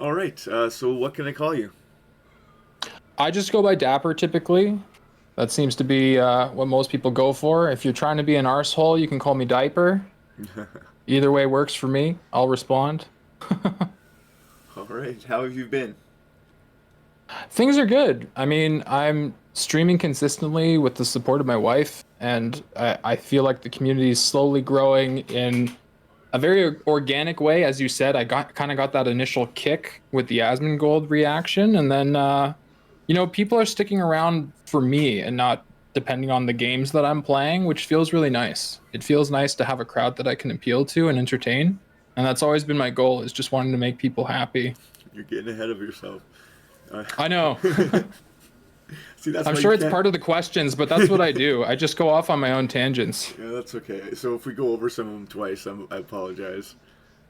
All right. So what can I call you? I just go by Dapper typically. That seems to be what most people go for. If you're trying to be an arsehole, you can call me Diaper. Either way works for me. I'll respond. All right. How have you been? Things are good. I mean, I'm streaming consistently with the support of my wife, and I feel like the community is slowly growing in a very organic way. As you said, I got that initial kick with the Asmongold reaction, and then people are sticking around for me and not depending on the games that I'm playing, which feels really nice. It feels nice to have a crowd that I can appeal to and entertain, and that's always been my goal, is just wanting to make people happy. You're getting ahead of yourself. Uh, I know. See, that's I'm why you sure it's can't. part of the questions, but that's what I do. I just go off on my own tangents. Yeah, that's okay. So if we go over some of them twice, I apologize.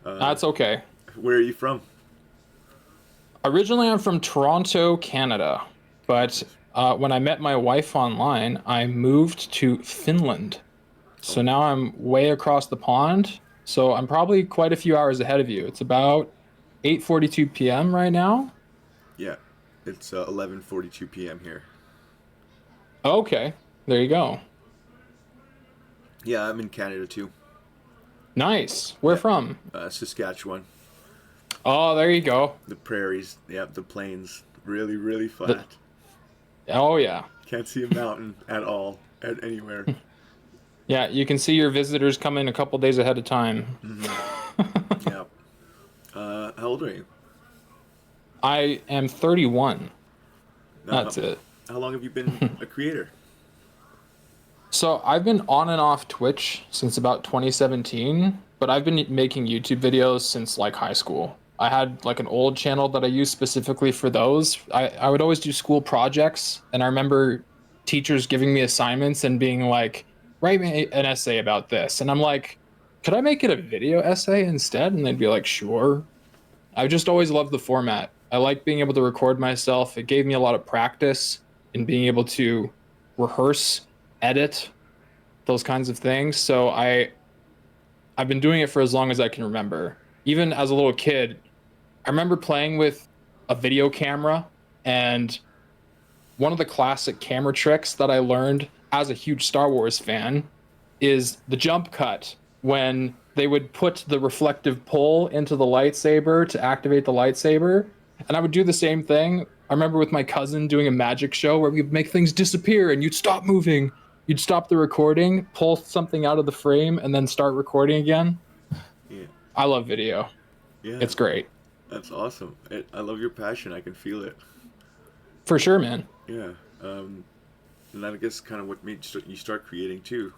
Uh, That's okay. where are you from? Originally, I'm from Toronto, Canada, but Nice. when I met my wife online, I moved to Finland. Oh, So now I'm way across the pond. So I'm probably quite a few hours ahead of you. It's about 8:42 p.m. right now. yeah. It's 11:42 p.m. here. Okay, there you go. Yeah, I'm in Canada too. Nice. Where Yeah, from? Saskatchewan. Oh, there you go. The prairies. Yeah, the plains. Really, really The, flat. oh yeah. Can't see a mountain at all at anywhere. Yeah, you can see your visitors come in a couple days ahead of time. Hmm. Yeah. How old are you? I am 31. Now, That's it. how long have you been a creator? So I've been on and off Twitch since about 2017, but I've been making YouTube videos since like high school. I had like an old channel that I used specifically for those. I would always do school projects, and I remember teachers giving me assignments and being like, write me an essay about this. And I'm like, could I make it a video essay instead? And they'd be like, sure. I just always loved the format. I like being able to record myself. It gave me a lot of practice in being able to rehearse, edit, those kinds of things. So I've been doing it for as long as I can remember. Even as a little kid, I remember playing with a video camera, and one of the classic camera tricks that I learned as a huge Star Wars fan is the jump cut, when they would put the reflective pull into the lightsaber to activate the lightsaber. And I would do the same thing. I remember with my cousin doing a magic show where we'd make things disappear and you'd stop moving. You'd stop the recording, pull something out of the frame, and then start recording again. Yeah. I love video. Yeah. It's great. That's awesome. I love your passion. I can feel it. For sure, man. Yeah. And that I guess kind of what made you start creating too.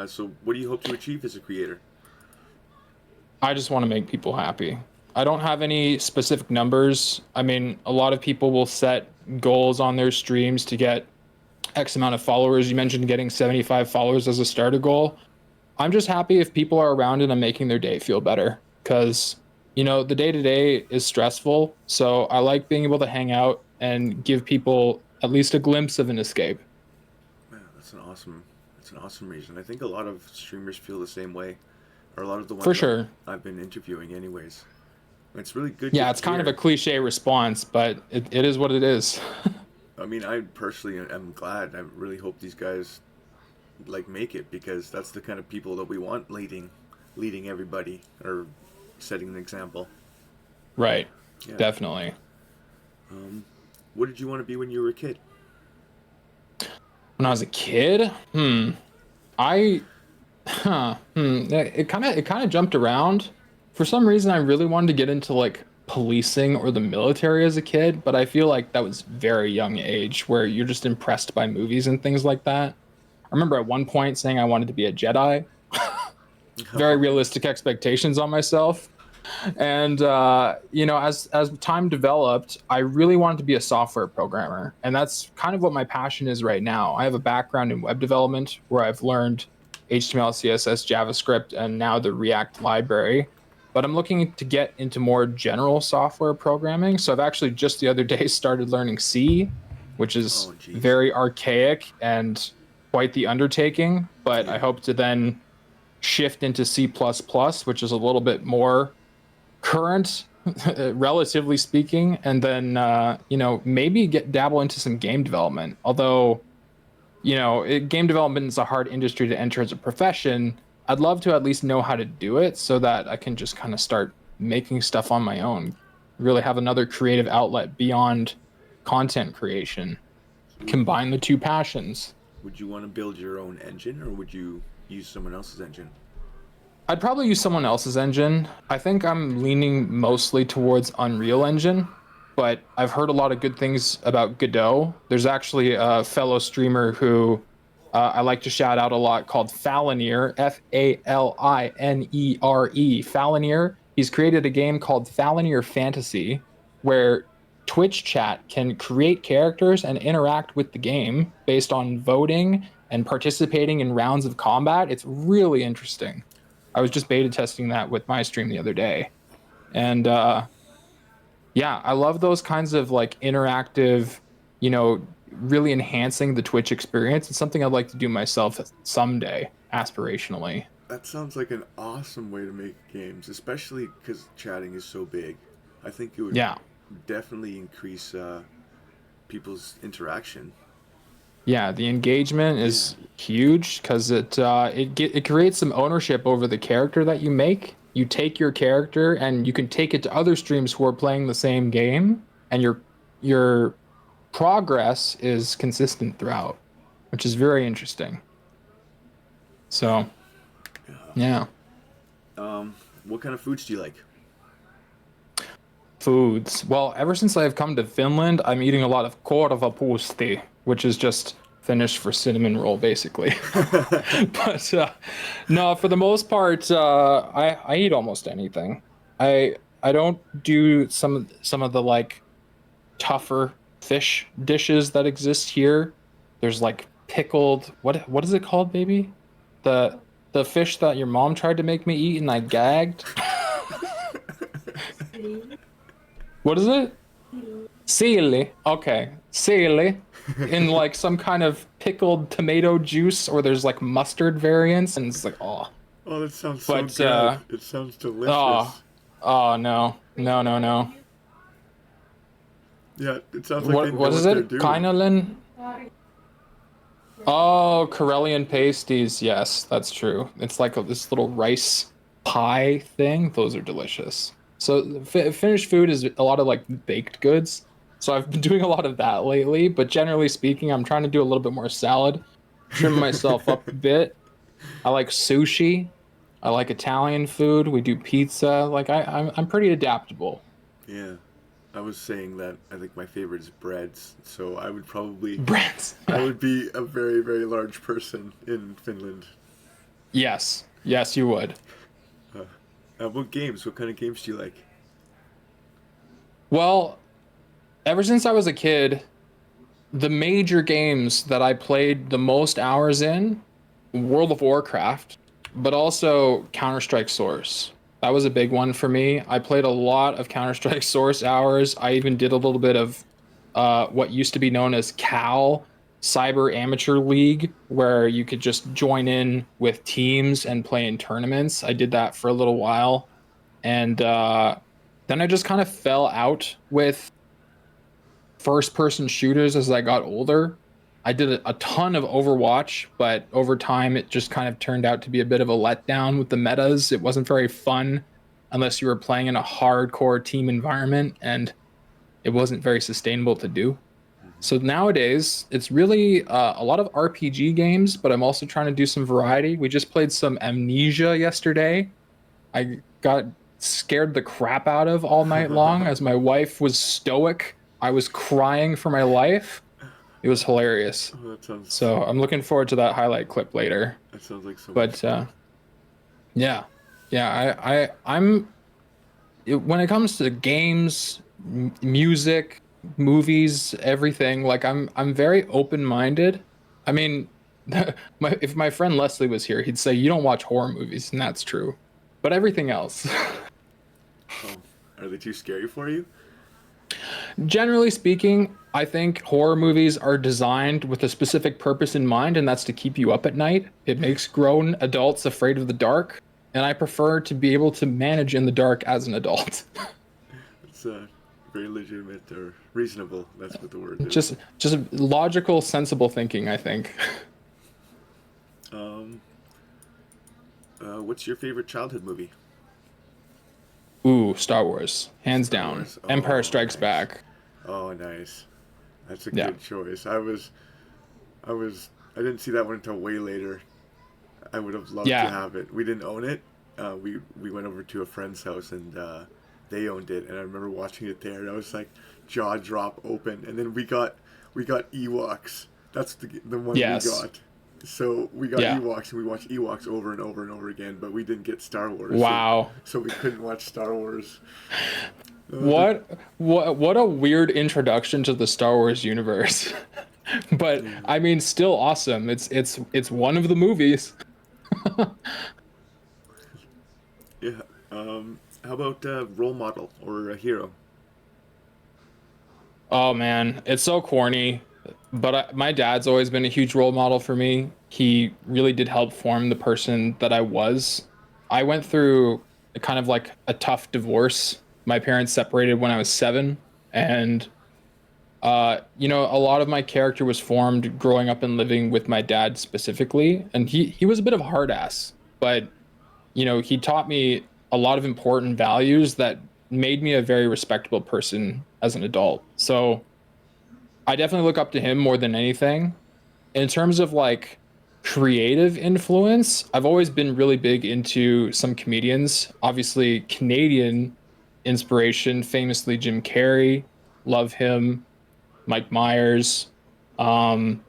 So what do you hope to achieve as a creator? I just want to make people happy. I don't have any specific numbers. I mean, a lot of people will set goals on their streams to get X amount of followers. You mentioned getting 75 followers as a starter goal. I'm just happy if people are around and I'm making their day feel better, because, the day to day is stressful. So I like being able to hang out and give people at least a glimpse of an escape. Man, that's an awesome reason. I think a lot of streamers feel the same way, or a lot of the For ones sure. I've been interviewing, anyways. It's really good to Yeah, it's kind of a hear. cliche response, but it is what it is. I mean, I personally am glad. I really hope these guys like make it because that's the kind of people that we want leading everybody or setting an example. Right. Yeah. Definitely. Um, what did you want to be when you were a kid? When I was a kid, I it kind of jumped around. For some reason, I really wanted to get into like policing or the military as a kid, but I feel like that was very young age where you're just impressed by movies and things like that. I remember at one point saying I wanted to be a Jedi. Very realistic expectations on myself. And as time developed, I really wanted to be a software programmer, and that's kind of what my passion is right now. I have a background in web development where I've learned HTML, CSS, JavaScript, and now the React library. But I'm looking to get into more general software programming. So I've actually just the other day started learning C, which is Oh, jeez. very archaic and quite the undertaking. But I Yeah. hope to then shift into C++, which is a little bit more current relatively speaking, and then maybe get dabble into some game development. Although game development is a hard industry to enter as a profession. I'd love to at least know how to do it so that I can just kind of start making stuff on my own. Really have another creative outlet beyond content creation. So Combine the two passions. would you want to build your own engine, or would you use someone else's engine? I'd probably use someone else's engine. I think I'm leaning mostly towards Unreal Engine, but I've heard a lot of good things about Godot. There's actually a fellow streamer who I like to shout out a lot called Falonier, Falinere, Falonier. He's created a game called Falonier Fantasy, where Twitch chat can create characters and interact with the game based on voting and participating in rounds of combat. It's really interesting. I was just beta testing that with my stream the other day. And yeah, I love those kinds of like interactive, really enhancing the Twitch experience. It's something I'd like to do myself someday, aspirationally. That sounds like an awesome way to make games, especially because chatting is so big. I think it would Yeah. definitely increase people's interaction. Yeah, the engagement is huge because it creates some ownership over the character that you make. You take your character and you can take it to other streams who are playing the same game, and your progress is consistent throughout, which is very interesting. So, yeah. What kind of foods do you like? Foods. Well, ever since I've come to Finland, I'm eating a lot of korvapuusti, which is just Finnish for cinnamon roll, basically. But no, for the most part, I eat almost anything. I don't do some of the like tougher fish dishes that exist here. There's like pickled what is it called, baby? The fish that your mom tried to make me eat and I gagged. What is it? Sealy. Okay. Sealy. In like some kind of pickled tomato juice, or there's like mustard variants, and it's like, oh. Oh, that sounds so But good. It sounds delicious. oh no. No, no, no. Yeah, it sounds like they know What is they're it? doing. Kainalin? Oh, Karelian pasties. Yes, that's true. It's like this little rice pie thing. Those are delicious. So Finnish food is a lot of like baked goods. So I've been doing a lot of that lately, but generally speaking, I'm trying to do a little bit more salad, trim myself up a bit. I like sushi. I like Italian food. We do pizza. Like I'm pretty adaptable. Yeah. I was saying that I think my favorite is breads, so I would probably Brands. I would be a very, very large person in Finland. Yes. Yes, you would. What games? What kind of games do you like? Well, ever since I was a kid, the major games that I played the most hours in, World of Warcraft, but also Counter-Strike Source. That was a big one for me. I played a lot of Counter-Strike Source hours. I even did a little bit of what used to be known as CAL, Cyber Amateur League, where you could just join in with teams and play in tournaments. I did that for a little while. And then I just kind of fell out with first person shooters as I got older. I did a ton of Overwatch, but over time it just kind of turned out to be a bit of a letdown with the metas. It wasn't very fun unless you were playing in a hardcore team environment, and it wasn't very sustainable to do. So nowadays it's really a lot of RPG games, but I'm also trying to do some variety. We just played some Amnesia yesterday. I got scared the crap out of all night long as my wife was stoic. I was crying for my life. It was hilarious. Oh, that sounds. So I'm looking forward to that highlight clip later. That sounds like so much. But yeah, I'm when it comes to games, music, movies, everything. Like I'm very open-minded. I mean, if my friend Leslie was here, he'd say you don't watch horror movies, and that's true. But everything else. Oh, are they too scary for you? Generally speaking, I think horror movies are designed with a specific purpose in mind, and that's to keep you up at night. It makes grown adults afraid of the dark, and I prefer to be able to manage in the dark as an adult. That's very legitimate or reasonable. That's what the word is. Just logical, sensible thinking, I think. Um, what's your favorite childhood movie? Ooh, Star Wars, hands Star down. Wars. Empire Oh, Strikes nice. Back. Oh, nice. That's a Yeah, good choice. I didn't see that one until way later. I would have loved to yeah, have it. We didn't own it. We went over to a friend's house and they owned it, and I remember watching it there, and I was like jaw drop open. And then we got Ewoks. That's the one we yes, got. So we got yeah. Ewoks, and we watched Ewoks over and over and over again, but we didn't get Star Wars, Wow. so we couldn't watch Star Wars. The What a weird introduction to the Star Wars universe. But yeah, I mean, still awesome. It's one of the movies. yeah. How about role model or a hero? Oh man, it's so corny. But my dad's always been a huge role model for me. He really did help form the person that I was. I went through kind of like a tough divorce. My parents separated when I was 7, and a lot of my character was formed growing up and living with my dad specifically, and he was a bit of a hard ass, but he taught me a lot of important values that made me a very respectable person as an adult. So I definitely look up to him more than anything. In terms of like creative influence, I've always been really big into some comedians. Obviously, Canadian inspiration, famously Jim Carrey, love him. Mike Myers. Um,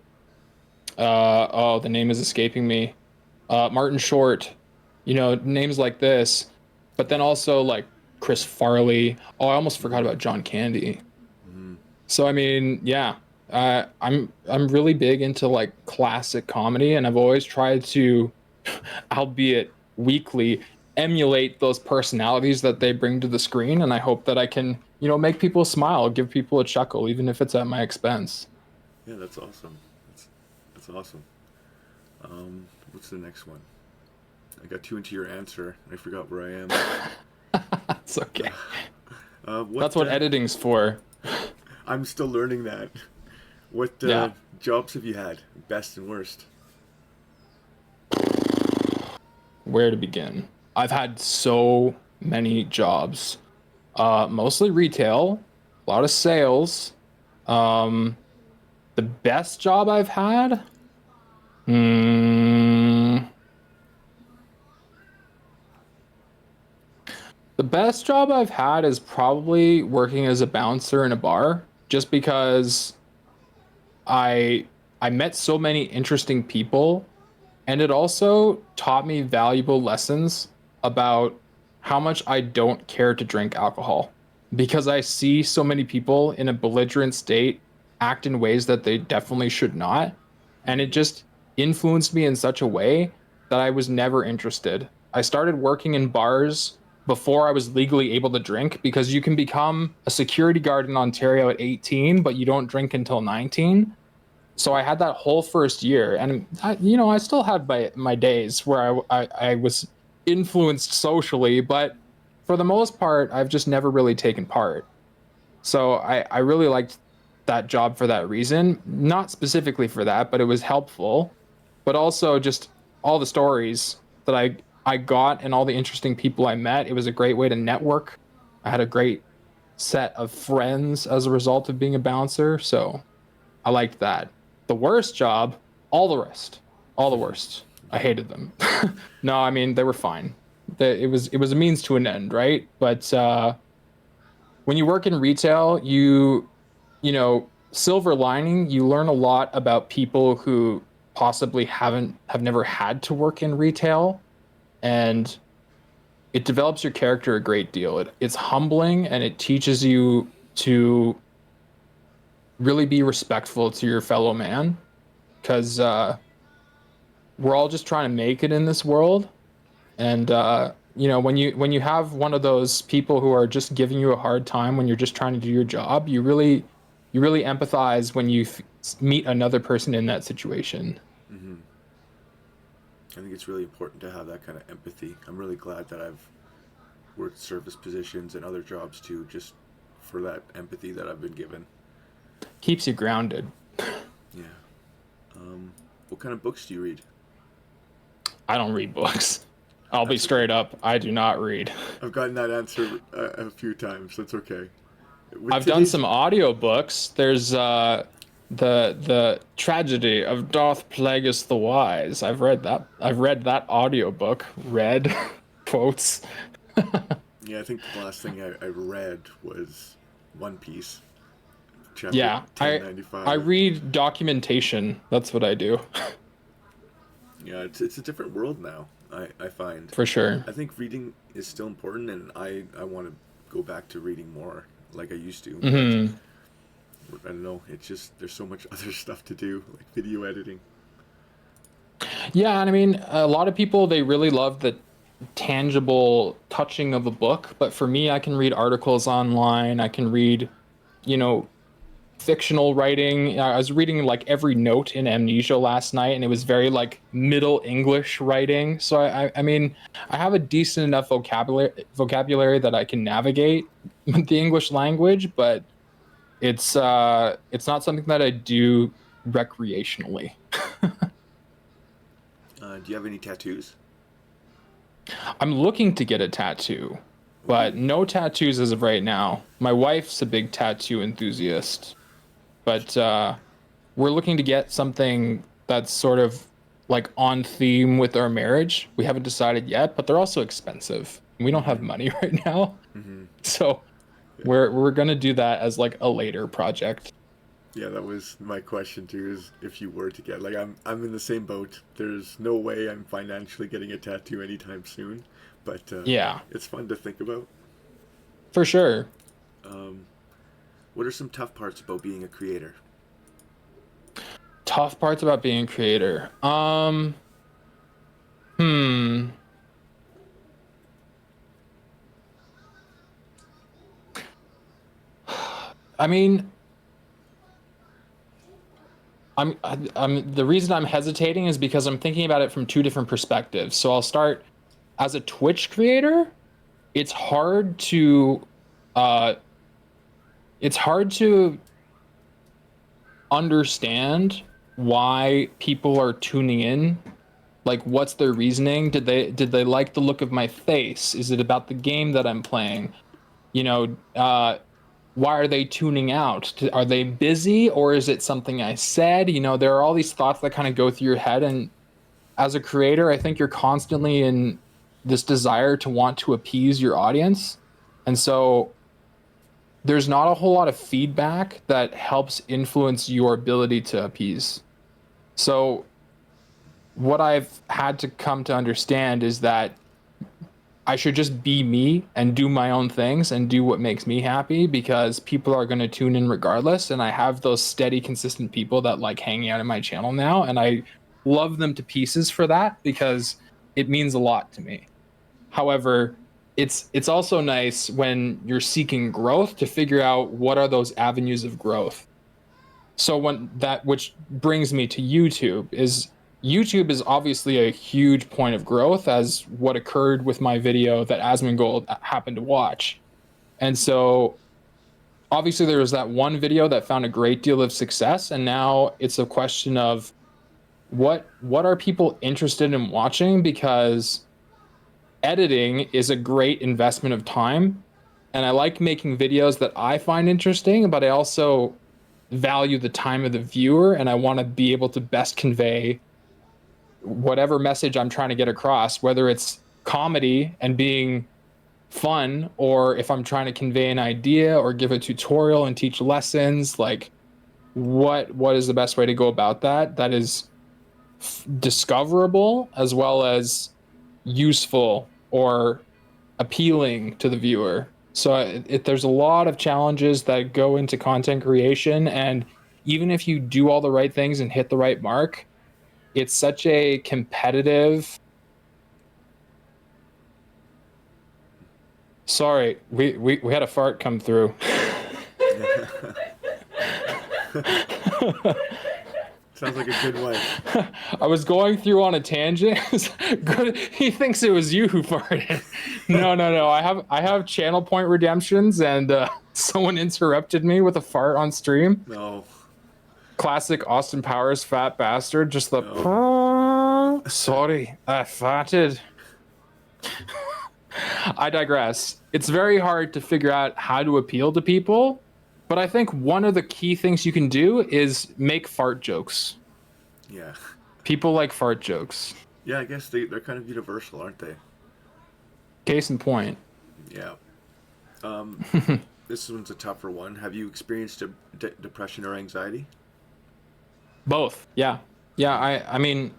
oh, the name is escaping me. Martin Short. Names like this. But then also like Chris Farley. Oh, I almost forgot about John Candy. Mm-hmm. So I mean, yeah, I'm really big into like classic comedy, and I've always tried to, albeit weakly, emulate those personalities that they bring to the screen, and I hope that I can, make people smile, give people a chuckle, even if it's at my expense. Yeah, that's awesome. That's that's awesome. What's the next one? I got too into your answer. I forgot where I am. It's okay. That's What? what editing's for. I'm still learning that. What Yeah. jobs have you had? Best and worst. Where to begin? I've had so many jobs. Mostly retail, a lot of sales. Um, the best job I've had? Hmm. The best job I've had is probably working as a bouncer in a bar, just because I I met so many interesting people, and it also taught me valuable lessons about how much I don't care to drink alcohol, because I see so many people in a belligerent state act in ways that they definitely should not. And it Mm-hmm. just influenced me in such a way that I was never interested. I started working in bars before I was legally able to drink, because you can become a security guard in Ontario at 18, but you don't drink until 19. So I had that whole first year, and I still had my days where I was influenced socially, but for the most part, I've just never really taken part. So I really liked that job for that reason, not specifically for that, but it was helpful, but also just all the stories that I got and all the interesting people I met. It was a great way to network. I had a great set of friends as a result of being a bouncer, so I liked that. The worst job, all the rest, all the worst. I hated them. No, I mean they were fine. It was a means to an end, right? But when you work in retail, silver lining, you learn a lot about people who possibly have never had to work in retail, and it develops your character a great deal. It's humbling, and it teaches you to really be respectful to your fellow man, because we're all just trying to make it in this world. And when you have one of those people who are just giving you a hard time when you're just trying to do your job, you really empathize when you meet another person in that situation. Mm-hmm. I think it's really important to have that kind of empathy. I'm really glad that I've worked service positions and other jobs too, just for that empathy that I've been given. Keeps you grounded. Yeah. What kind of books do you read? I don't read books. I'll be That's okay. straight up. I do not read. I've gotten that answer a few times. That's okay. With I've done today's, some audiobooks. There's the tragedy of Darth Plagueis the Wise. I've read that. I've read that audiobook. Read quotes. yeah, I think the last thing I read was One Piece, chapter Yeah, I 1095. read documentation. That's what I do. Yeah, it's a different world now. I find. For sure. I think reading is still important, and I want to go back to reading more like I used to. But Hmm. I don't know. It's just there's so much other stuff to do, like video editing. Yeah, and I mean, a lot of people they really love the tangible touching of a book, but for me, I can read articles online. I can read, you know, fictional writing. I was reading like every note in Amnesia last night, and it was very like Middle English writing. So I mean, I have a decent enough vocabulary that I can navigate the English language, but it's not something that I do recreationally. Do you have any tattoos? I'm looking to get a tattoo, but Ooh. no tattoos as of right now. My wife's a big tattoo enthusiast, but we're looking to get something that's sort of like on theme with our marriage. We haven't decided yet, but they're also expensive. We don't Mm-hmm. have money right now. Mm-hmm. So Yeah. we're gonna do that as like a later project. Yeah, that was my question too. Is if you were to get like I'm in the same boat. There's no way I'm financially getting a tattoo anytime soon, but Yeah, it's fun to think about. for sure. Um, what are some tough parts about being a creator? Tough parts about being a creator. Hmm. I mean, I'm the reason I'm hesitating is because I'm thinking about it from two different perspectives. So I'll start as a Twitch creator. It's hard to uh it's hard to understand why people are tuning in. Like what's their reasoning? Did they like the look of my face? Is it about the game that I'm playing? You know, why are they tuning out? Are they busy or is it something I said? You know, there are all these thoughts that kind of go through your head. And as a creator, I think you're constantly in this desire to want to appease your audience. And so there's not a whole lot of feedback that helps influence your ability to appease. So what I've had to come to understand is that I should just be me and do my own things and do what makes me happy because people are going to tune in regardless. And I have those steady, consistent people that like hanging out in my channel now. And I love them to pieces for that because it means a lot to me. However, it's also nice when you're seeking growth to figure out what are those avenues of growth. So when that which brings me to YouTube is obviously a huge point of growth as what occurred with my video that Asmongold happened to watch. And so obviously there was that one video that found a great deal of success and now it's a question of what are people interested in watching because editing is a great investment of time and I like making videos that I find interesting, but I also value the time of the viewer and I want to be able to best convey whatever message I'm trying to get across, whether it's comedy and being fun, or if I'm trying to convey an idea or give a tutorial and teach lessons, like what is the best way to go about that? That is discoverable as well as useful or appealing to the viewer. So there's a lot of challenges that go into content creation, and even if you do all the right things and hit the right mark, it's such a competitive. Sorry, we had a fart come through. Sounds like a good wife. I was going through on a tangent. Good. He thinks it was you who farted. No. I have channel point redemptions, and Someone interrupted me with a fart on stream. No, Classic Austin Powers fat bastard. Just the no. sorry, I farted. I digress. It's very hard to figure out how to appeal to people, but I think one of the key things you can do is make fart jokes. Yeah. People like fart jokes. Yeah, I guess they're kind of universal, aren't they? Case in point. Yeah. Um, this one's a tougher one. Have you experienced depression or anxiety? Both. Yeah. Yeah, I mean,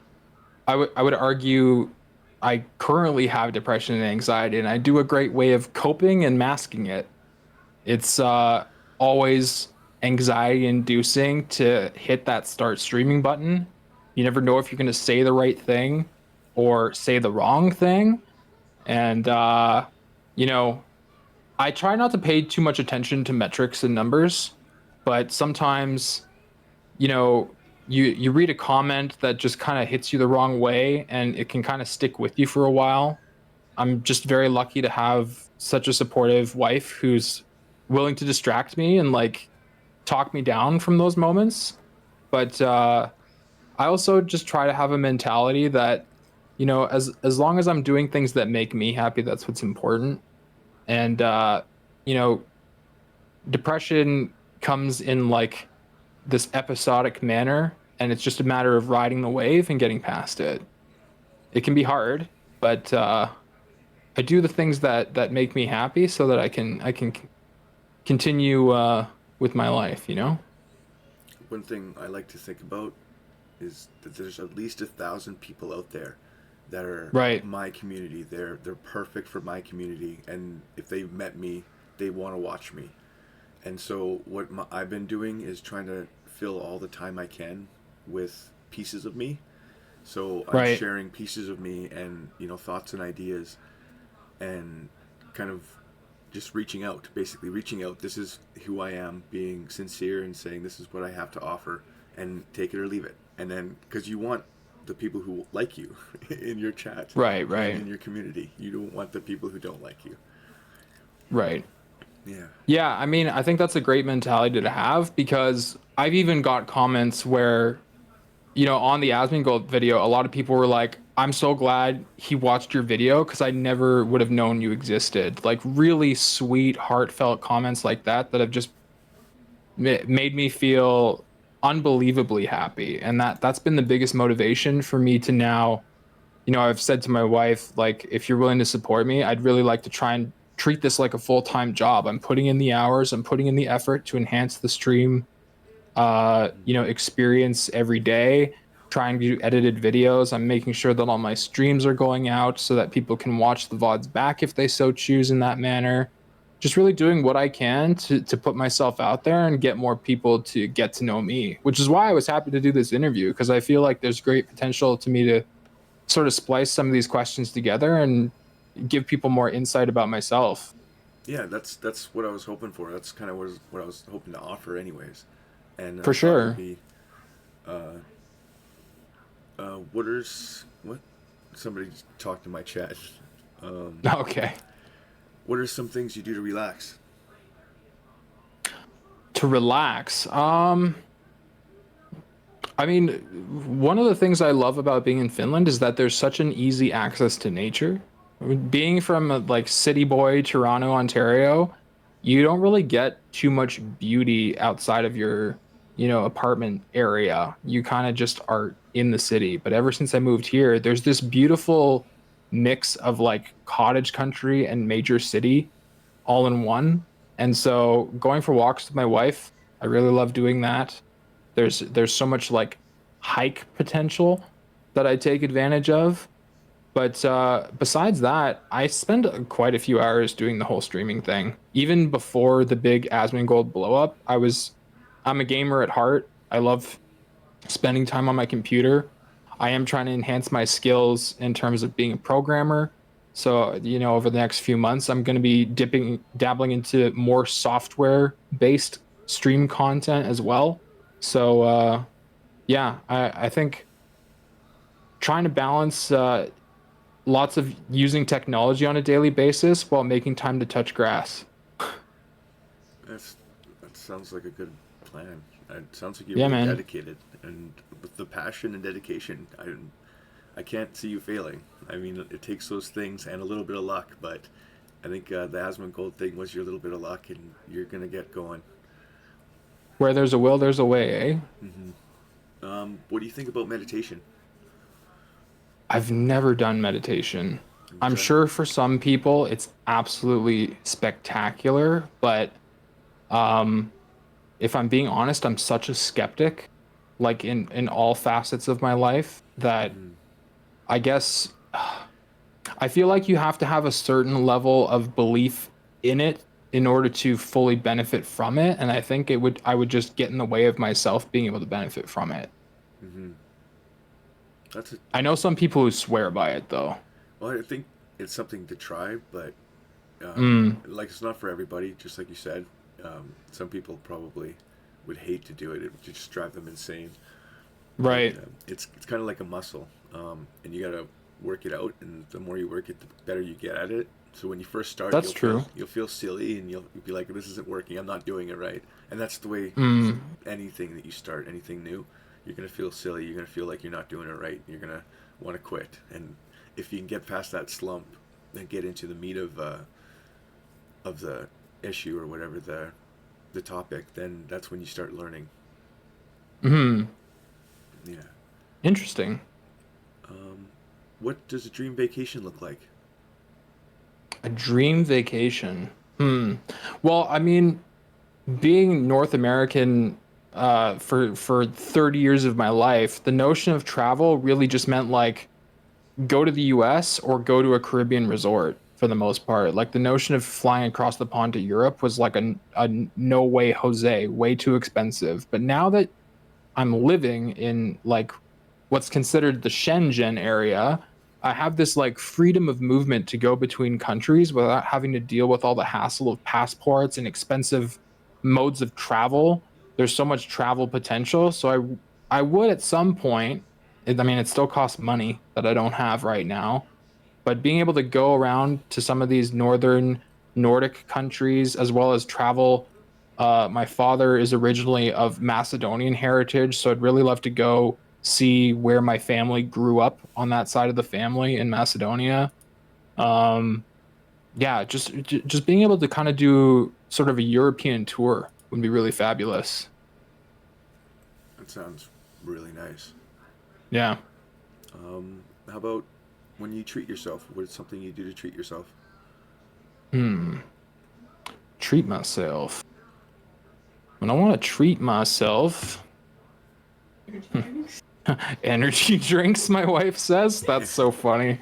I would argue I currently have depression and anxiety, and I do a great way of coping and masking it. It's always anxiety inducing to hit that start streaming button. You never know if you're going to say the right thing or say the wrong thing. And, you know, I try not to pay too much attention to metrics and numbers, but sometimes, you know, you read a comment that just kind of hits you the wrong way and it can kind of stick with you for a while. I'm just very lucky to have such a supportive wife who's willing to distract me and like talk me down from those moments. But I also just try to have a mentality that, as long as I'm doing things that make me happy, that's what's important. And you know, depression comes in like this episodic manner, and it's just a matter of riding the wave and getting past it. It can be hard, but I do the things that make me happy so that I can continue with my life. One thing I like to think about is that there's at least 1,000 people out there that are Right. my community. They're perfect for my community, and if they've met me, they want to watch me. And so what I've been doing is trying to fill all the time I can with pieces of me. So I'm Right. sharing pieces of me and thoughts and ideas, and kind of just reaching out, basically reaching out. This is who I am, being sincere and saying this is what I have to offer, and take it or leave it. And then, because you want the people who like you in your chat Right. and Right. in your community, you don't want the people who don't like you. Right. Yeah. Yeah, I mean, I think that's a great mentality to have because I've even got comments where, on the Asmongold video, a lot of people were like, I'm so glad he watched your video because I never would have known you existed. Like, really sweet, heartfelt comments like that have just made me feel unbelievably happy. And that's been the biggest motivation for me to now, I've said to my wife, like, if you're willing to support me, I'd really like to try and treat this like a full-time job. I'm putting in the hours, I'm putting in the effort to enhance the stream experience every day, trying to do edited videos. I'm making sure that all my streams are going out so that people can watch the VODs back if they so choose in that manner. Just really doing what I can to put myself out there and get more people to get to know me, which is why I was happy to do this interview because I feel like there's great potential to me to sort of splice some of these questions together and give people more insight about myself. Yeah, that's what I was hoping for. That's kind of what I was hoping to offer, anyways. And For I thought it would sure. be, uh, what? Somebody just talked in my chat. Um, Okay. what are some things you do to relax? To relax. I mean, one of the things I love about being in Finland is that there's such an easy access to nature. Being from like city boy, Toronto, Ontario, you don't really get too much beauty outside of your, apartment area. You kind of just are in the city. But ever since I moved here, there's this beautiful mix of like cottage country and major city all in one. And so going for walks with my wife, I really love doing that. There's so much like hike potential that I take advantage of. But besides that, I spend quite a few hours doing the whole streaming thing. Even before the big Asmongold blow up, I'm a gamer at heart. I love spending time on my computer. I am trying to enhance my skills in terms of being a programmer. So, over the next few months, I'm going to be dabbling into more software based stream content as well. So, yeah, I think trying to balance lots of using technology on a daily basis while making time to touch grass. That's that sounds like a good plan. It sounds like you're Yeah, really man. dedicated, and with the passion and dedication, I can't see you failing. I mean, it takes those things and a little bit of luck, but I think the Asmund Gold thing was your little bit of luck, and you're gonna get going. Where there's a will, there's a way, eh? What do you think about meditation? I've never done meditation. Have you I'm tried it? sure for some people it's absolutely spectacular, but um, if I'm being honest, I'm such a skeptic, like in all facets of my life, that I guess I feel like you have to have a certain level of belief in it in order to fully benefit from it, and I would just get in the way of myself being able to benefit from it. That's a I know some people who swear by it though. well. I think it's something to try, but Mm, like it's not for everybody. Just like you said, some people probably would hate to do it. It would just drive them insane. But right. it's kind of like a muscle, and you gotta work it out. And the more you work it, the better you get at it. So when you first start, That's true. you'll feel silly, and you'll be like, "This isn't working. I'm not doing it right." And that's the way Mm, anything that you start, anything new, you're gonna feel silly. You're gonna feel like you're not doing it right. You're gonna want to quit. And if you can get past that slump, and get into the meat of the issue or whatever the topic, then that's when you start learning. mm, Yeah. interesting. What does a dream vacation look like? A dream vacation. Hmm. Well, I mean, being North American for 30 years of my life, the notion of travel really just meant like go to the US or go to a Caribbean resort for the most part. Like the notion of flying across the pond to Europe was like a no way Jose, way too expensive. But now that I'm living in like what's considered the Shenzhen area, I have this like freedom of movement to go between countries without having to deal with all the hassle of passports and expensive modes of travel. There's so much travel potential. So I would at some point, I mean, it still costs money that I don't have right now, but being able to go around to some of these northern Nordic countries as well as travel. My father is originally of Macedonian heritage, so I'd really love to go see where my family grew up on that side of the family in Macedonia. Um, yeah, just being able to kind of do sort of a European tour would be really fabulous. That sounds really nice. Yeah. How about when you treat yourself? What is something you do to treat yourself? Hmm. Treat myself. When I want to treat myself, energy drinks, my wife says. That's so funny.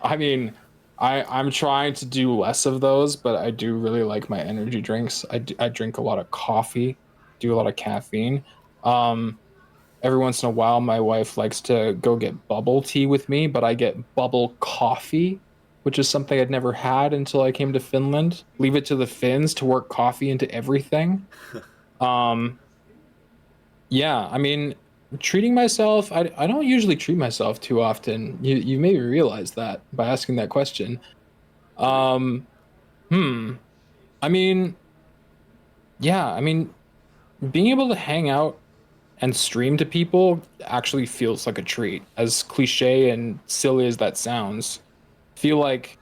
I mean, I'm trying to do less of those, but I do really like my energy drinks. I drink a lot of coffee, do a lot of caffeine. Um, every once in a while, my wife likes to go get bubble tea with me, but I get bubble coffee, which is something I'd never had until I came to Finland. Leave it to the Finns to work coffee into everything. Um, yeah, I mean, treating myself, I don't usually treat myself too often. You made me realize that by asking that question. Really? Um, hmm. I mean, yeah, I mean, being able to hang out and stream to people actually feels like a treat. As cliche and silly as that sounds, feel like,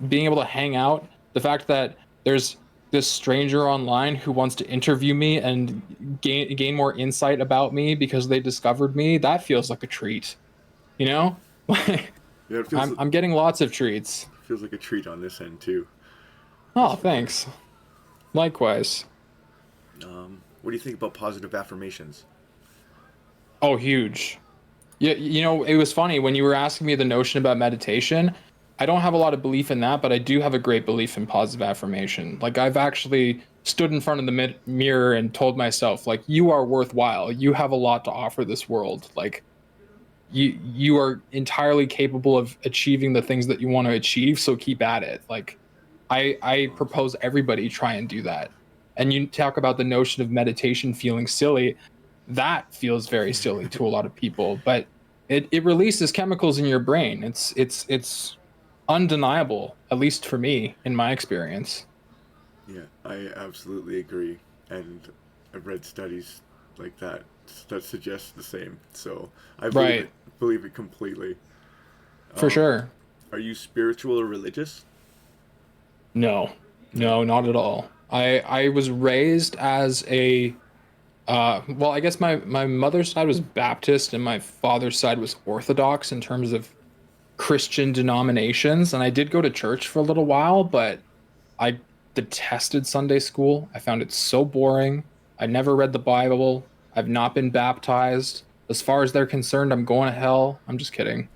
being able to hang out, the fact that there's this stranger online who wants to interview me and gain more insight about me because they discovered me, that feels like a treat, you know? Like Yeah, I'm getting lots of treats. feels like a treat on this end too. That's Oh, for sure. thanks. Likewise. What do you think about positive affirmations? Oh, huge. Yeah, it was funny when you were asking me the notion about meditation. I don't have a lot of belief in that, but I do have a great belief in positive affirmation. Like I've actually stood in front of the mirror and told myself, like, you are worthwhile. You have a lot to offer this world. Like you are entirely capable of achieving the things that you want to achieve. So keep at it. Like I Awesome. propose everybody try and do that. And you talk about the notion of meditation feeling silly, that feels very silly to a lot of people, but it releases chemicals in your brain. It's undeniable, at least for me in my experience. Yeah, I absolutely agree, and I've read studies like that that suggest the same. So I Right. believe it completely. For Um, sure. are you spiritual or religious? No. No. No, not at all. I was raised as a well, I guess my mother's side was Baptist and my father's side was Orthodox in terms of Christian denominations, and I did go to church for a little while, but I detested Sunday school. I found it so boring. I never read the Bible. I've not been baptized. As far as they're concerned, I'm going to hell. I'm just kidding.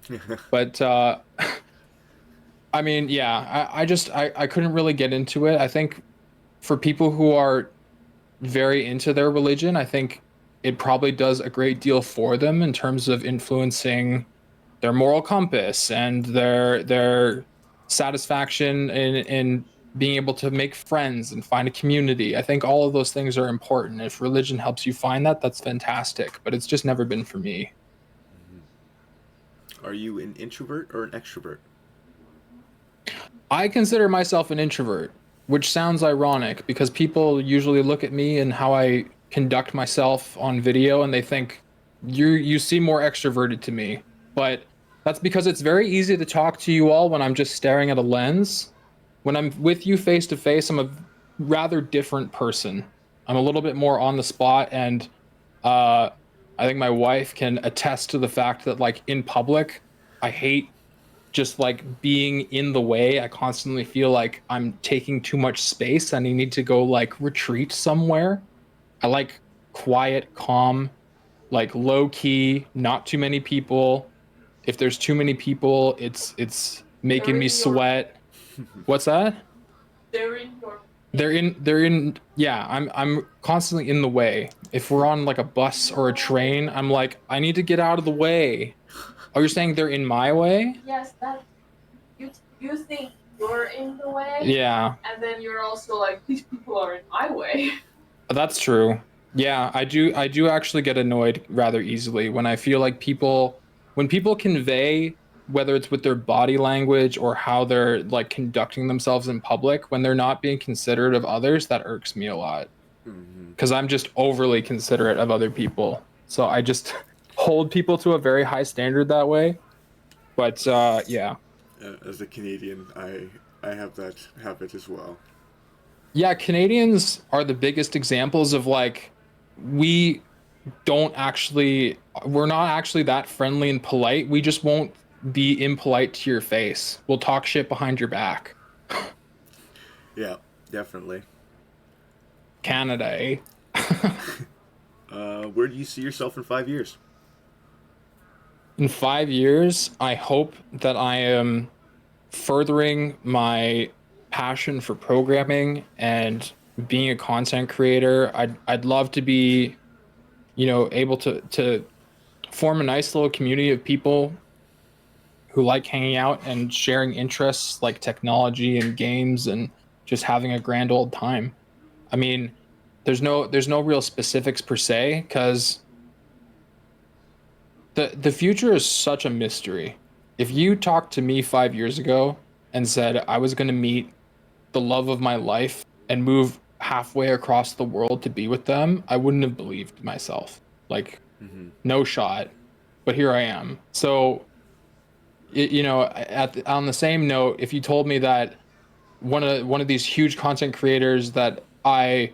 But I mean, yeah, I couldn't really get into it. I think for people who are very into their religion, I think it probably does a great deal for them in terms of influencing their moral compass and their satisfaction in being able to make friends and find a community. I think all of those things are important. If religion helps you find that, that's fantastic. But it's just never been for me. Are you an introvert or an extrovert? I consider myself an introvert, which sounds ironic because people usually look at me and how I conduct myself on video and they think you seem more extroverted to me. But that's because it's very easy to talk to you all when I'm just staring at a lens. When I'm with you face to face, I'm a rather different person. I'm a little bit more on the spot and uh I think my wife can attest to the fact that like in public, I hate just like being in the way. I constantly feel like I'm taking too much space and I need to go like retreat somewhere. I like quiet, calm, like low key, not too many people. If there's too many people, it's making me sweat. What's that? They're in your they're in yeah, I'm constantly in the way. If we're on like a bus or a train, I'm like I need to get out of the way. Oh, you're saying they're in my way? Yes, that you think you're in the way. Yeah. And then you're also like, these people are in my way. That's true. Yeah, I do actually get annoyed rather easily when I feel like when people convey whether it's with their body language or how they're like conducting themselves in public when they're not being considerate of others, that irks me a lot Hmm. because I'm just overly considerate of other people. So I just hold people to a very high standard that way. But yeah. As a Canadian, I have that habit as well. Yeah, Canadians are the biggest examples of like we don't actually we're not actually that friendly and polite. We just won't be impolite to your face. We'll talk shit behind your back. Yeah, definitely. Canada, eh? Where do you see yourself in 5 years? In 5 years, I hope that I am furthering my passion for programming and being a content creator. I'd love to be, able to form a nice little community of people who like hanging out and sharing interests like technology and games and just having a grand old time. I mean, there's no real specifics per se because the future is such a mystery. If you talked to me 5 years ago and said I was going to meet the love of my life and move halfway across the world to be with them, I wouldn't have believed myself. Like, Hmm. no shot. But here I am. So, on the same note, if you told me that one of these huge content creators that I,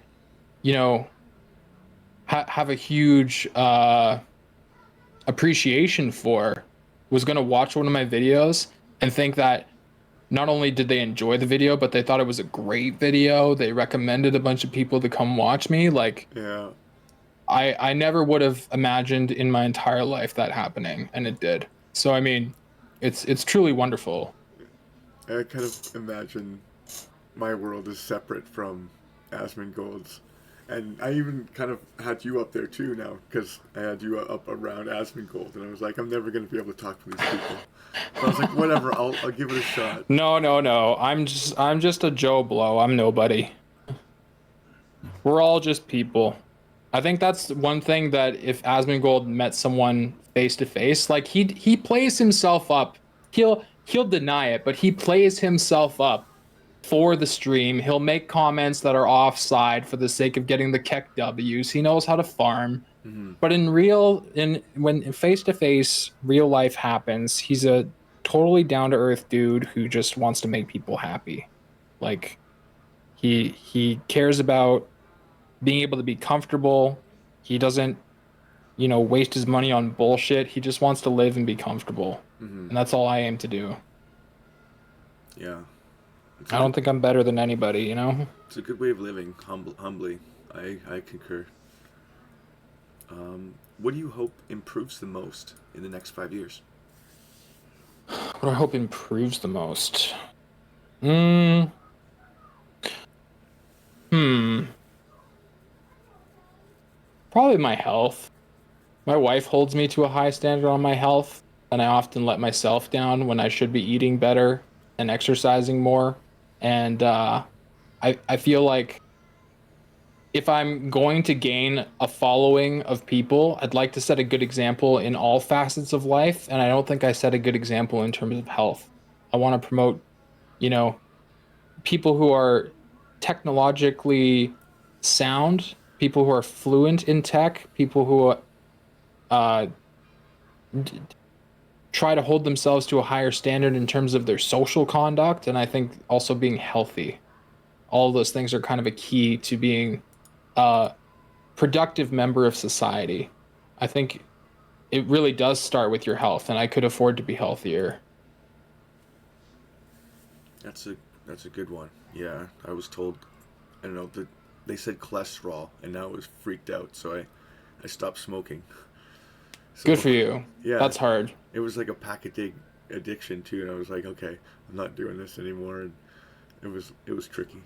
you know, have a huge appreciation for was going to watch one of my videos and think that not only did they enjoy the video, but they thought it was a great video. They recommended a bunch of people to come watch me. Like Yeah, I never would have imagined in my entire life that happening, and it did. So I mean, it's truly wonderful. I kind of imagine my world is separate from Asmongold's. And I even kind of had you up there too now because I had you up around Asmongold, and I was like, I'm never going to be able to talk to these people. But I was like, whatever, I'll give it a shot. No, no, no. I'm just a Joe Blow. I'm nobody. We're all just people. I think that's one thing that if Asmongold met someone face to face, like he plays himself up. He'll deny it, but he plays himself up for the stream. He'll make comments that are offside for the sake of getting the Keck W's. He knows how to farm. Hmm. But when face to face real life happens, he's a totally down to earth dude who just wants to make people happy. Like he cares about being able to be comfortable. He doesn't, waste his money on bullshit. He just wants to live and be comfortable. Hmm. And that's all I aim to do. Yeah. It's a I good, don't think I'm better than anybody. it's a good way of living, humbly. I concur. What do you hope improves the most in the next 5 years? What do I hope improves the most? Mm, hmm. Probably my health. My wife holds me to a high standard on my health, and I often let myself down when I should be eating better and exercising more. And I feel like if I'm going to gain a following of people, I'd like to set a good example in all facets of life. And I don't think I set a good example in terms of health. I want to promote, you know, people who are technologically sound, people who are fluent in tech, people who uh, d- try to hold themselves to a higher standard in terms of their social conduct. And I think also being healthy. All of those things are kind of a key to being a productive member of society. I think it really does start with your health, and I could afford to be healthier. That's a that's a good one. Yeah, I was told. I don't know that they said cholesterol, and now I was freaked out, so I stopped smoking. Good So for you. yeah, That's hard. it was like a pack a day addiction too, and I was like, okay, I'm not doing this anymore, and it was tricky.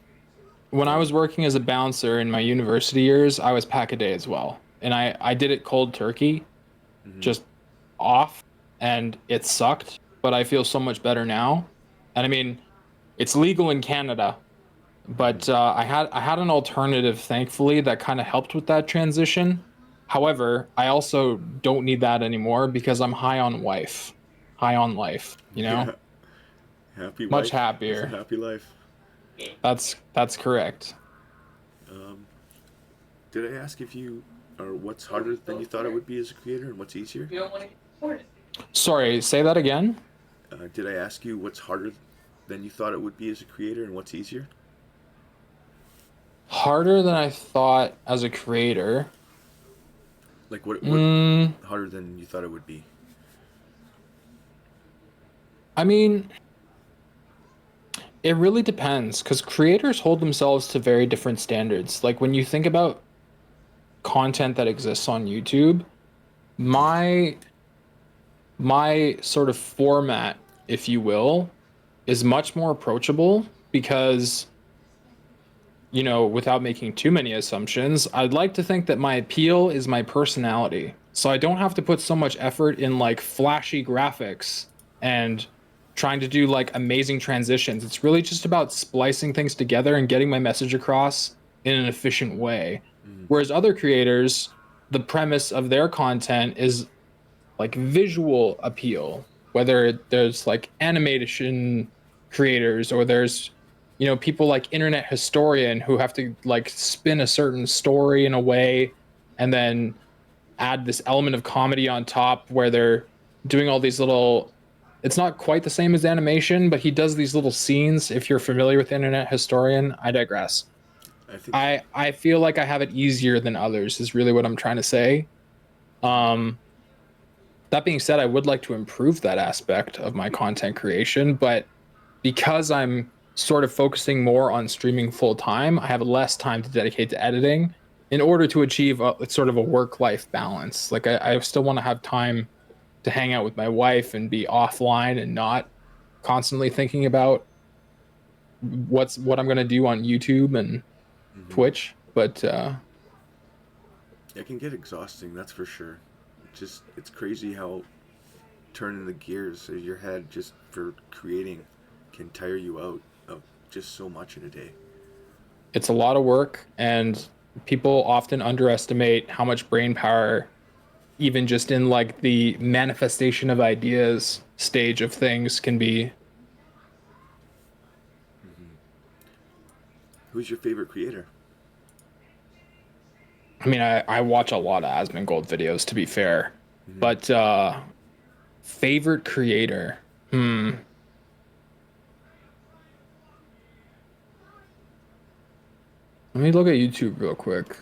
When I Um, was working as a bouncer in my university years, I was pack a day as well. And I did it cold turkey, hmm. just off, and it sucked, but I feel so much better now. And I mean, it's legal in Canada, Hmm. but I had an alternative, thankfully, that kind of helped with that transition. However, I also don't need that anymore because I'm high on life, Yeah, happy much wife is a happier. happy life. That's correct. Um, did I ask if you or what's harder than you thought it would be as a creator, and what's easier? Sorry, say that again. Did I ask you what's harder than you thought it would be as a creator, and what's easier? Harder than I thought as a creator. Like what Mm, harder than you thought it would be? I mean, it really depends because creators hold themselves to very different standards. Like when you think about content that exists on YouTube, my my sort of format, if you will, is much more approachable because, without making too many assumptions, I'd like to think that my appeal is my personality. So I don't have to put so much effort in like flashy graphics and trying to do like amazing transitions. It's really just about splicing things together and getting my message across in an efficient way. Mm. Whereas other creators, the premise of their content is like visual appeal, whether there's like animation creators or there's people like internet historian who have to like spin a certain story in a way and then add this element of comedy on top where they're doing all these little, it's not quite the same as animation, but he does these little scenes. If you're familiar with internet historian, I digress. I think. I feel like I have it easier than others is really what I'm trying to say. um that being said, I would like to improve that aspect of my content creation, but because I'm sort of focusing more on streaming full time, I have less time to dedicate to editing in order to achieve sort of a work life balance. Like I still want to have time to hang out with my wife and be offline and not constantly thinking about what I'm going to do on YouTube and Hmm. Twitch. But It can get exhausting, that's for sure. Just it's crazy how turning the gears of your head just for creating can tire you out of just so much in a day. it's a lot of work, and people often underestimate how much brain power even just in like the manifestation of ideas stage of things can be. Hmm. Who's your favorite creator? I mean, I watch a lot of Asmongold videos to be fair, Hmm. but favorite creator. Hmm. Let me look at YouTube real quick.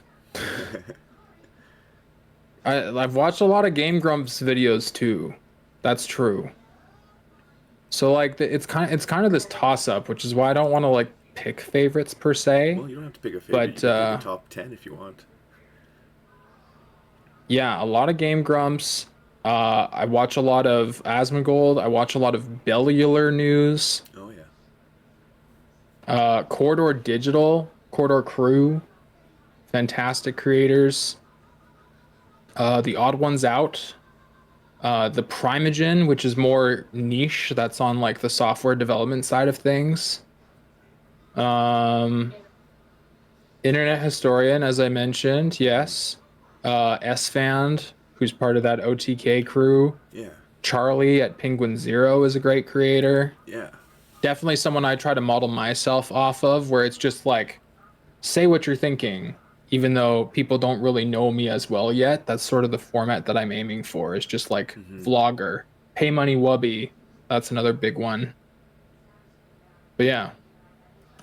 I've watched a lot of Game Grumps videos too. That's true. So like it's kind of this toss up, which is why I don't want to like pick favorites per se. Well, you don't have to pick a favorite. You But can pick a top 10 if you want. yeah, a lot of Game Grumps. I watch a lot of Asmongold. I watch a lot of Bellular News. Oh yeah. Corridor Digital, Corridor Crew, fantastic creators. The Odd Ones Out. The Primogen, which is more niche. That's on like the software development side of things. Um, Internet Historian, as I mentioned, Hmm. yes. S-Fand, who's part of that OTK crew. Yeah. Charlie at Penguin Zero is a great creator. Yeah. Definitely someone I try to model myself off of, where it's just like, say what you're thinking, even though people don't really know me as well yet. That's sort of the format that I'm aiming for, is just like Hmm. vlogger. Pay Money Wubby. That's another big one. But yeah.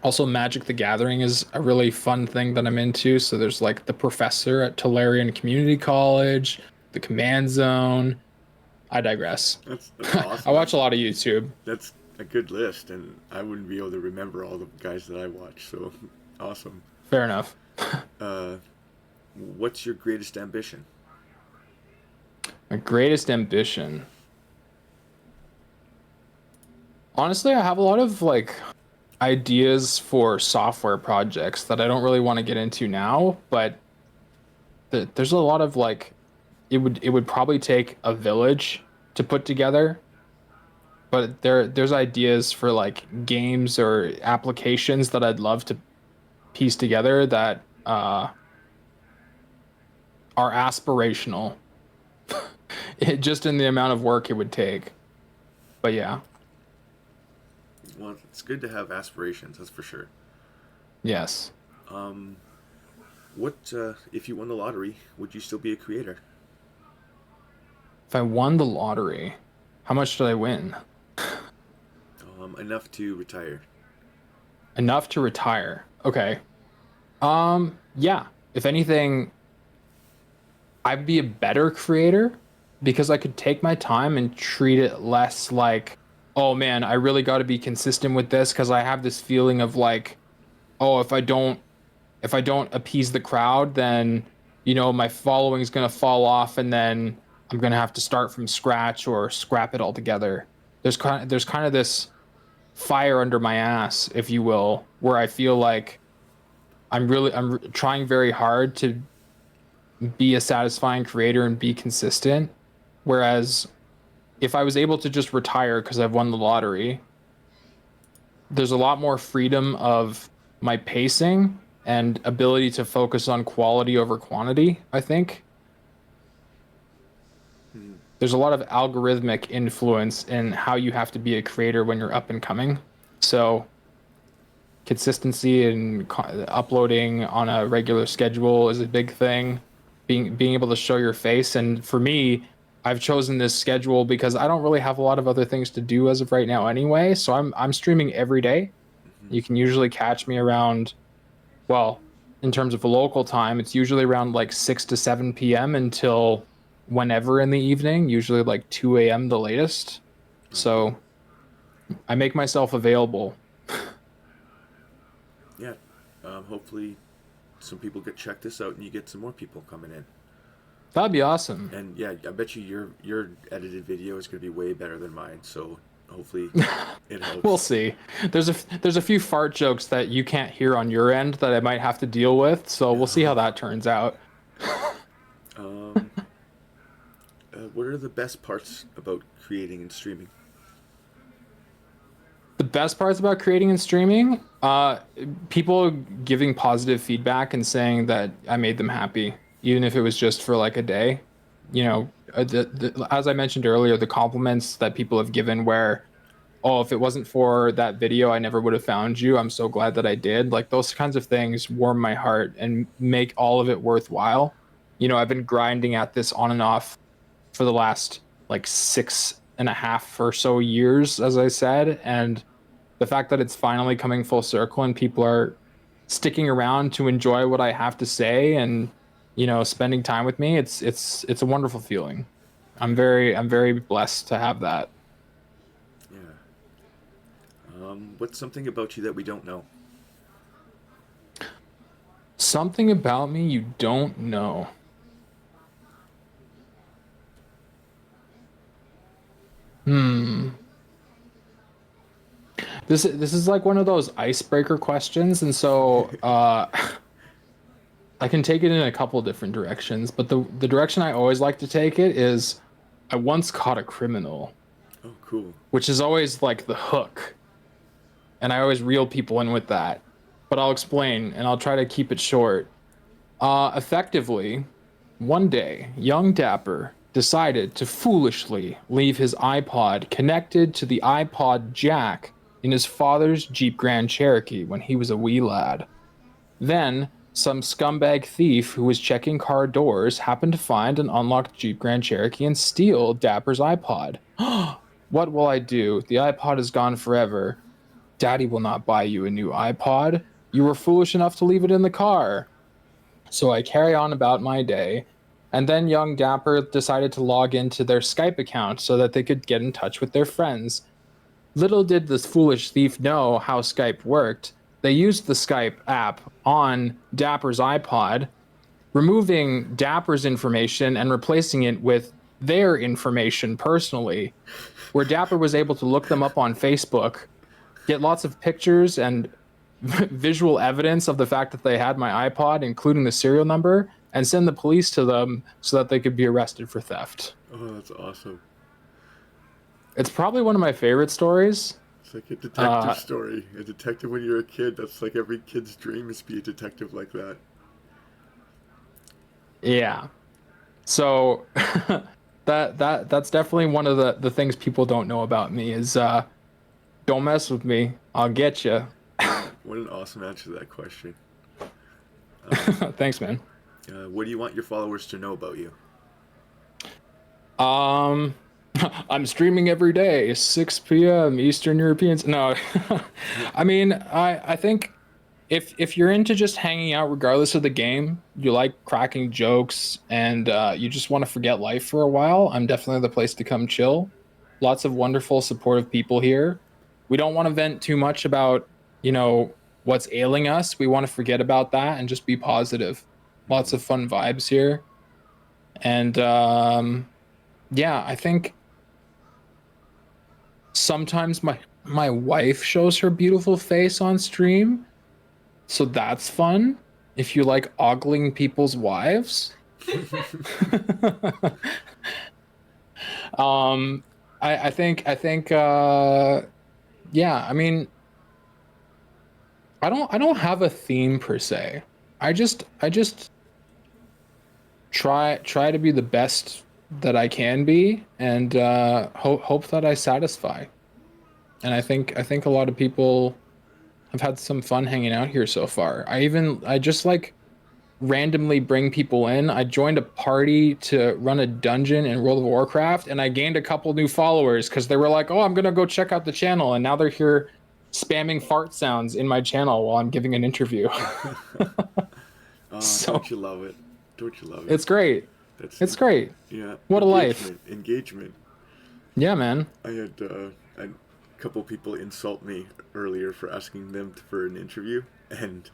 Also, Magic the Gathering is a really fun thing that I'm into. So there's like the professor at Tolarian Community College, the Command Zone. I digress. That's I awesome. watch a lot of YouTube. That's a good list, and I wouldn't be able to remember all the guys that I watch. So awesome. Fair enough. Uh, what's your greatest ambition? My greatest ambition. Honestly, I have a lot of like ideas for software projects that I don't really want to get into now, but there's a lot of like it would probably take a village to put together, but there's ideas for like games or applications that I'd love to piece together that are aspirational. Just in the amount of work it would take. But yeah, Well, it's good to have aspirations, that's for sure. yes. Um, what if you won the lottery? Would you still be a creator? If I won the lottery, how much did I win? Enough to retire. Enough to retire. Okay. Yeah. If anything, I'd be a better creator because I could take my time and treat it less like, oh man, I really got to be consistent with this because I have this feeling of like, oh, if I don't appease the crowd, then my following's gonna fall off, and then I'm gonna have to start from scratch or scrap it altogether. There's kind of this fire under my ass, if you will, where I feel like trying very hard to be a satisfying creator and be consistent. Whereas if I was able to just retire because I've won the lottery, there's a lot more freedom of my pacing and ability to focus on quality over quantity, I think. Hmm. There's a lot of algorithmic influence in how you have to be a creator when you're up and coming. So, consistency and uploading on a regular schedule is a big thing. Being able to show your face, and for me, I've chosen this schedule because I don't really have a lot of other things to do as of right now anyway. So I'm streaming every day. Hmm. You can usually catch me around, well, in terms of local time, it's usually around like 6 to 7 p.m. until whenever in the evening, usually like 2 a.m. the latest. Okay. So I make myself available. Yeah. Hopefully, some people get check this out, and you get some more people coming in. That'd be awesome. And yeah, I bet you your edited video is going to be way better than mine. So hopefully, it We'll helps. see. There's a few fart jokes that you can't hear on your end that I might have to deal with, so we'll see how No. that turns out. Um, what are the best parts about creating and streaming? The best parts about creating and streaming, people giving positive feedback and saying that I made them happy, even if it was just for like a day. As I mentioned earlier, the compliments that people have given where, oh, if it wasn't for that video, I never would have found you. I'm so glad that I did. Like those kinds of things warm my heart and make all of it worthwhile. You know, I've been grinding at this on and off for the last like 6.5 or so years, as I said. And the fact that it's finally coming full circle and people are sticking around to enjoy what I have to say and, you know, spending time with me, it's a wonderful feeling. I'm very blessed to have that. Yeah. What's something about you that we don't know? Something about me you don't know. Hmm. This is like one of those icebreaker questions, and so I can take it in a couple different directions, but the direction I always like to take it is I once caught a criminal, Oh, cool. which is always like the hook, and I always reel people in with that. But I'll explain, and I'll try to keep it short. Effectively, one day, young Dapper decided to foolishly leave his iPod connected to the iPod jack in his father's Jeep Grand Cherokee when he was a wee lad. Then, some scumbag thief who was checking car doors happened to find an unlocked Jeep Grand Cherokee and steal Dapper's iPod. What will I do? The iPod is gone forever. Daddy will not buy you a new iPod. You were foolish enough to leave it in the car. So I carry on about my day. And then young Dapper decided to log into their Skype account so that they could get in touch with their friends. Little did this foolish thief know how Skype worked. They used the Skype app on Dapper's iPod, removing Dapper's information and replacing it with their information personally, where Dapper was able to look them up on Facebook, get lots of pictures and visual evidence of the fact that they had my iPod, including the serial number, and send the police to them so that they could be arrested for theft. Oh, that's awesome. It's probably one of my favorite stories. It's like a detective Uh, story. A detective when you're a kid. That's like every kid's dream is to be a detective like that. yeah. So that's definitely one of the things people don't know about me is don't mess with me. I'll get you. What an awesome answer to that question. Thanks, man. What do you want your followers to know about you? Um, I'm streaming every day, 6 p.m. Eastern Europeans. No, I mean, I think if you're into just hanging out regardless of the game, you like cracking jokes and you just want to forget life for a while, I'm definitely the place to come chill. Lots of wonderful, supportive people here. We don't want to vent too much about, you know, what's ailing us. We want to forget about that and just be positive. Lots of fun vibes here. And yeah, I think sometimes my wife shows her beautiful face on stream, so that's fun. If you like ogling people's wives, um, I think yeah. I mean, I don't have a theme per se. I just try to be the best that I can be, and hope that I satisfy. And I think a lot of people have had some fun hanging out here so far. I just like randomly bring people in. I joined a party to run a dungeon in World of Warcraft, and I gained a couple new followers because they were like, "Oh, I'm gonna go check out the channel," and now they're here spamming fart sounds in my channel while I'm giving an interview. So Don't you love it? Don't you love it? it's great. That's It's great. yeah. What a life. Engagement. Engagement. Yeah, man. I had a couple people insult me earlier for asking them for an interview, and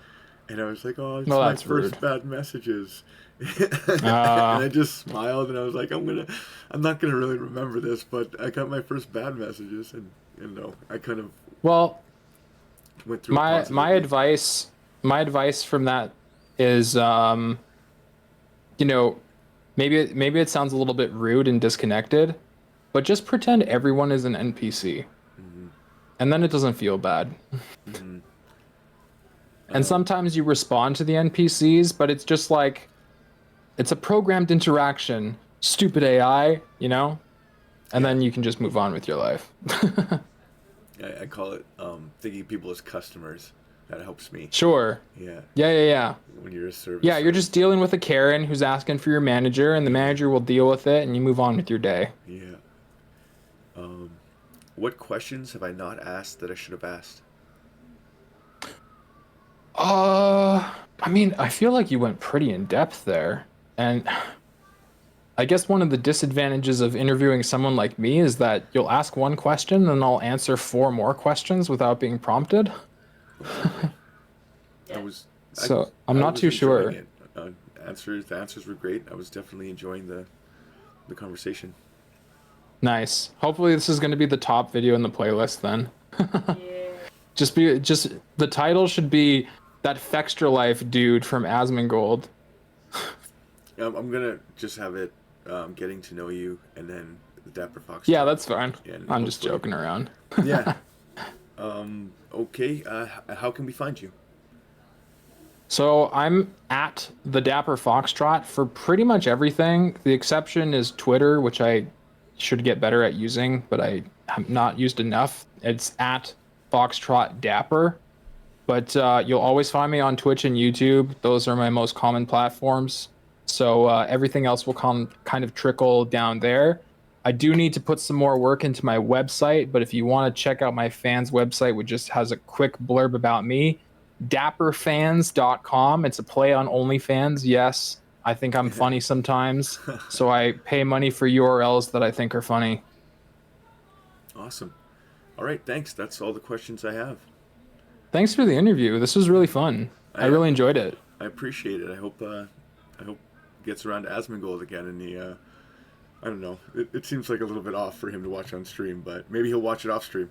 I was like, "Oh, it's Well, my that's rude. first bad messages," and I just smiled and I was like, I'm not gonna really remember this, but I got my first bad messages, and no, I kind of Well, went through it my positively. advice from that is you know, maybe it sounds a little bit rude and disconnected, but just pretend everyone is an NPC, Hmm. and then it doesn't feel bad. Hmm. And Um, sometimes you respond to the NPCs, but it's just like it's a programmed interaction. Stupid AI, you know? And yeah, then you can just move on with your life. I call it thinking of people as customers. That helps me. Sure. Yeah, Yeah. when you're a Yeah, you're servicer. just dealing with a Karen who's asking for your manager, and the Yeah, manager will deal with it, and you move on with your day. yeah. What questions have I not asked that I should have asked? I mean, I feel like you went pretty in depth there. And I guess one of the disadvantages of interviewing someone like me is that you'll ask one question and I'll answer four more questions without being prompted. Okay. I was, I, So I'm I not was too enjoying sure. it. The answers were great. I was definitely enjoying the conversation. Nice. Hopefully this is going to be the top video in the playlist then. Yeah. Just the title should be that Fextra Life dude from Asmongold. I'm gonna just have it getting to know you, and then the Dapper Yeah, Foxtrot, that's fine. and I'm just hopefully, joking around. yeah. Okay. How can we find you? So I'm at the Dapper Foxtrot for pretty much everything. The exception is Twitter, which I should get better at using, but I have not used enough. It's at Foxtrot Dapper. But you'll always find me on Twitch and YouTube. Those are my most common platforms. So everything else will kind of trickle down there. I do need to put some more work into my website, but if you want to check out my fans website, which just has a quick blurb about me, dapperfans.com. It's a play on OnlyFans. Yes, I think I'm funny sometimes, so I pay money for URLs that I think are funny. Awesome. All right. Thanks. That's all the questions I have. Thanks for the interview. This was really fun. I I really enjoyed it. I appreciate it. I hope he gets around to Asmongold again, and I don't know. It seems like a little bit off for him to watch on stream, but maybe he'll watch it off stream.